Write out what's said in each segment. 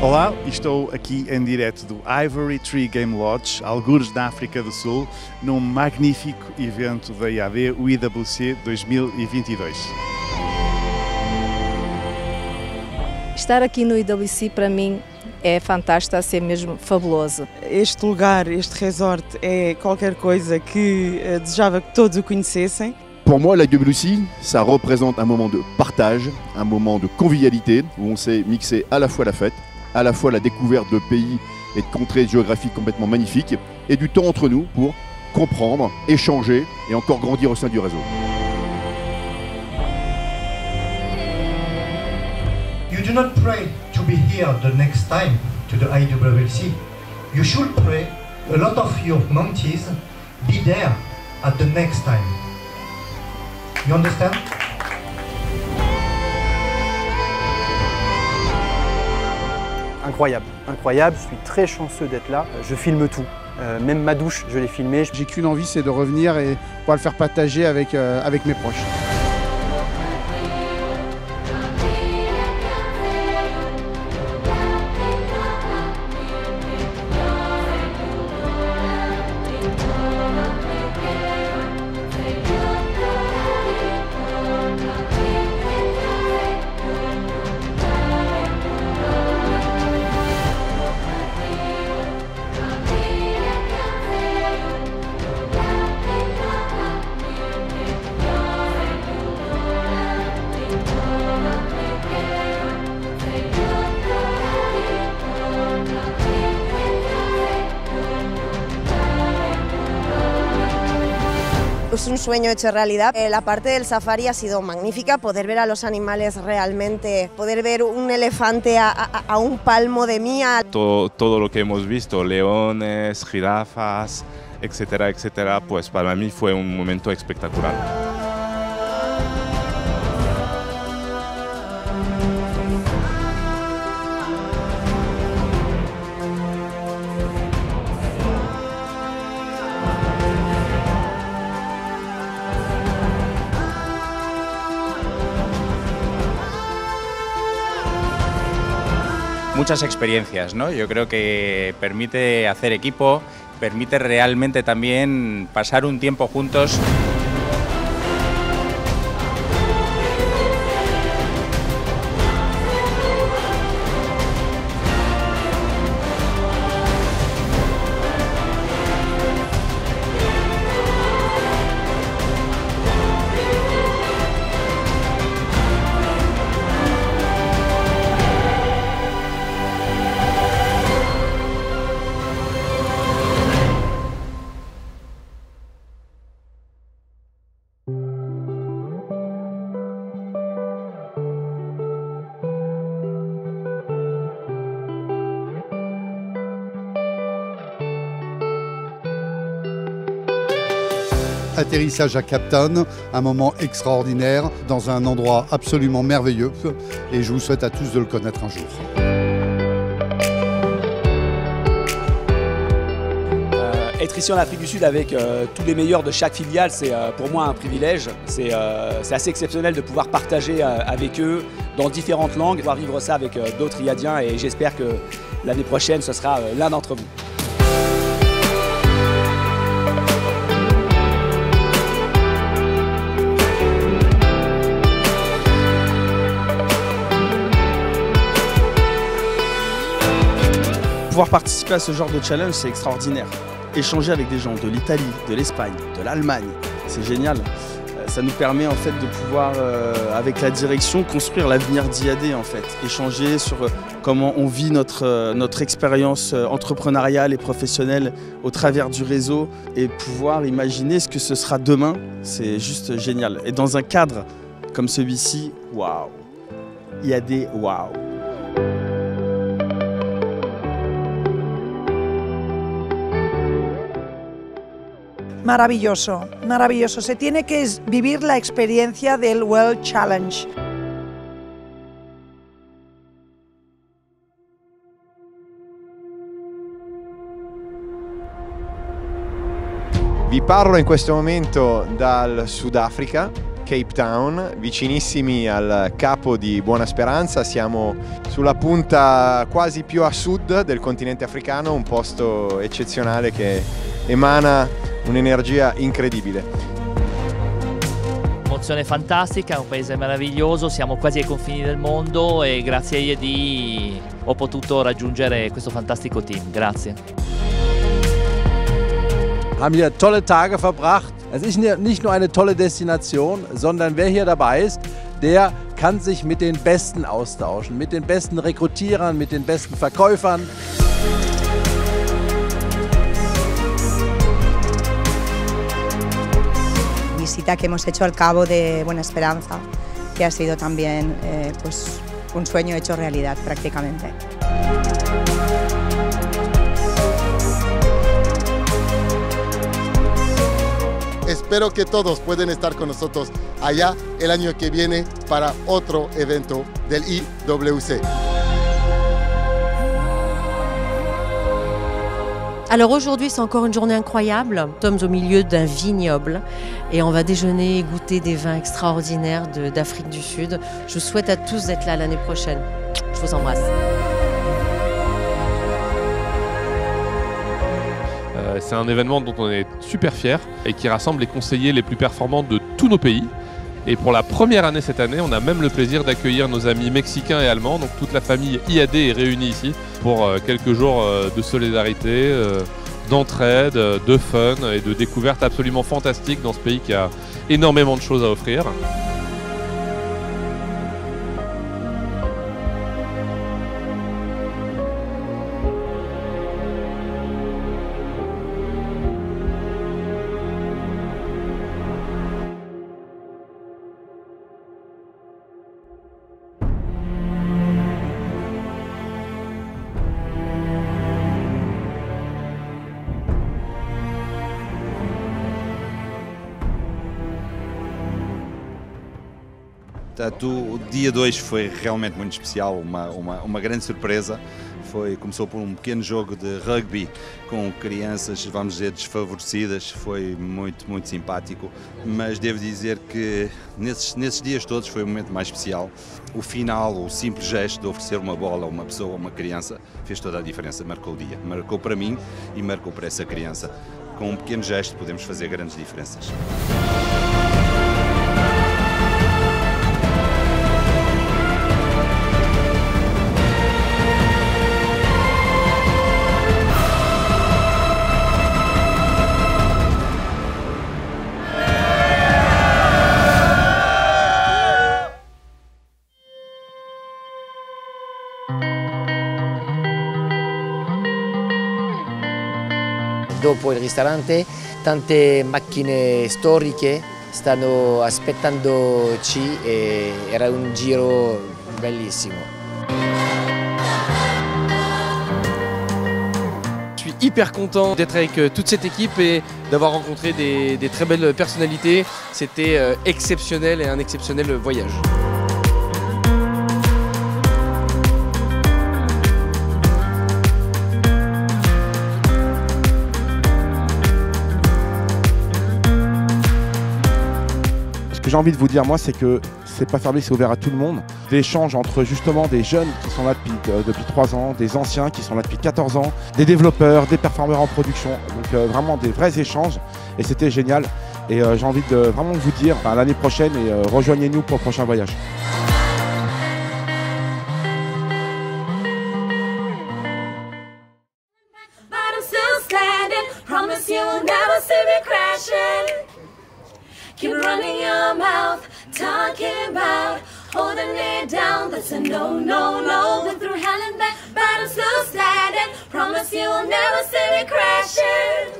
Olá, estou aqui em direto do Ivory Tree Game Lodge, algures na África do Sul, num magnífico evento da IAD, o IWC 2022. Estar aqui no IWC para mim é fantástico, está a ser mesmo fabuloso. Este lugar, este resort é qualquer coisa que desejava que todos o conhecessem. Pour moi, la IWC, ça représente un moment de partage, un moment de convivialité, où on sait mixer à la fois la fête, à la fois la découverte de pays et de contrées géographiques complètement magnifiques, et du temps entre nous pour comprendre, échanger et encore grandir au sein du réseau. You do not pray to be here the next time to the IWC. You should pray a lot of your monkeys be there at the next time. You understand? Incroyable, incroyable, je suis très chanceux d'être là, je filme tout, même ma douche je l'ai filmée. J'ai qu'une envie, c'est de revenir et pouvoir le faire partager avec mes proches. Es un sueño hecho realidad. La parte del safari ha sido magnífica, poder ver a los animales realmente, poder ver un elefante a un palmo de mí. Todo lo que hemos visto, leones, jirafas, etcétera, etcétera, pues para mí fue un momento espectacular. Muchas experiencias, ¿no? Yo creo que permite hacer equipo, permite realmente también pasar un tiempo juntos. Atterrissage à Cape Town, un moment extraordinaire dans un endroit absolument merveilleux et je vous souhaite à tous de le connaître un jour. Être ici en Afrique du Sud avec tous les meilleurs de chaque filiale, c'est pour moi un privilège. C'est assez exceptionnel de pouvoir partager avec eux dans différentes langues, pouvoir vivre ça avec d'autres Iadiens et j'espère que l'année prochaine ce sera l'un d'entre vous. Pouvoir participer à ce genre de challenge, c'est extraordinaire. Échanger avec des gens de l'Italie, de l'Espagne, de l'Allemagne, c'est génial. Ça nous permet en fait de pouvoir, avec la direction, construire l'avenir d'IAD en fait. Échanger sur comment on vit notre expérience entrepreneuriale et professionnelle au travers du réseau et pouvoir imaginer ce que ce sera demain, c'est juste génial. Et dans un cadre comme celui-ci, waouh, IAD, waouh. Maravilloso, maravilloso. Se tiene que vivir la experiencia del World Challenge. Vi parlo in questo momento dal Sudafrica, Cape Town, vicinissimi al capo di Buona Speranza, siamo sulla punta quasi più a sud del continente africano, un posto eccezionale che emana un'energia incredibile. Emozione fantastica, è un paese meraviglioso, siamo quasi ai confini del mondo e grazie a IED ho potuto raggiungere questo fantastico team. Grazie. Haben hier tolle Tage verbracht. Es ist nicht nur eine tolle Destination, sondern wer hier dabei ist, der kann sich mit den Besten austauschen, mit den besten Rekrutierern, mit den besten Verkäufern. Visita que hemos hecho al Cabo de Buena Esperanza, que ha sido también pues, un sueño hecho realidad prácticamente. Espero que todos puedan estar con nosotros allá el año que viene para otro evento del IWC. Alors aujourd'hui, c'est encore une journée incroyable. Nous sommes au milieu d'un vignoble et on va déjeuner et goûter des vins extraordinaires d'Afrique du Sud. Je vous souhaite à tous d'être là l'année prochaine. Je vous embrasse. C'est un événement dont on est super fiers et qui rassemble les conseillers les plus performants de tous nos pays. Et pour la première année cette année, on a même le plaisir d'accueillir nos amis mexicains et allemands. Donc toute la famille IAD est réunie ici pour quelques jours de solidarité, d'entraide, de fun et de découvertes absolument fantastiques dans ce pays qui a énormément de choses à offrir. O dia 2 foi realmente muito especial, uma grande surpresa. Começou por um pequeno jogo de rugby com crianças, vamos dizer, desfavorecidas. Foi muito simpático, mas devo dizer que nesses dias todos foi o momento mais especial. O final, o simples gesto de oferecer uma bola a uma pessoa, a uma criança, fez toda a diferença, marcou o dia. Marcou para mim e marcou para essa criança. Com um pequeno gesto podemos fazer grandes diferenças. Dopo il ristorante tante macchine storiche stanno aspettandoci e era un giro bellissimo. Je suis hyper content d'être avec toute cette équipe et d'avoir rencontré des très belles personnalités. C'était exceptionnel et un exceptionnel voyage. Ce que j'ai envie de vous dire, moi, c'est que c'est pas fermé, c'est ouvert à tout le monde. L'échange entre justement des jeunes qui sont là depuis 3 ans, des anciens qui sont là depuis 14 ans, des développeurs, des performeurs en production. Donc vraiment des vrais échanges et c'était génial. Et j'ai envie de vraiment vous dire à l'année prochaine et rejoignez-nous pour le prochain voyage. Keep running your mouth, talking about holding it down. That's a no, no, no. Been through hell and back, but I'm still standing. Promise you will never see me crashing.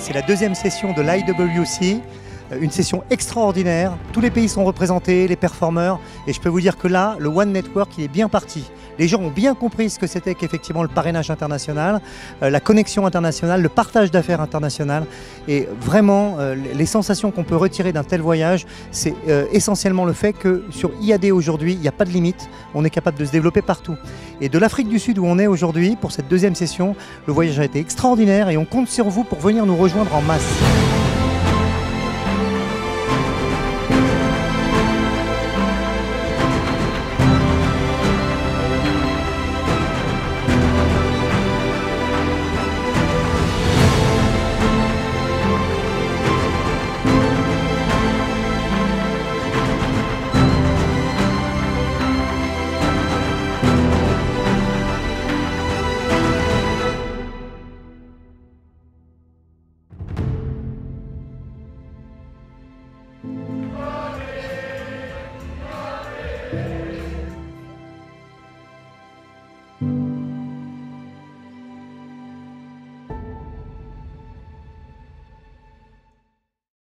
c'est la deuxième session de l'IWC, une session extraordinaire. Tous les pays sont représentés, les performeurs, et je peux vous dire que là, le One Network, il est bien parti. Les gens ont bien compris ce que c'était qu'effectivement le parrainage international, la connexion internationale, le partage d'affaires international. Et vraiment, les sensations qu'on peut retirer d'un tel voyage, c'est essentiellement le fait que sur IAD aujourd'hui, il n'y a pas de limite. On est capable de se développer partout. Et de l'Afrique du Sud où on est aujourd'hui, pour cette deuxième session, le voyage a été extraordinaire et on compte sur vous pour venir nous rejoindre en masse.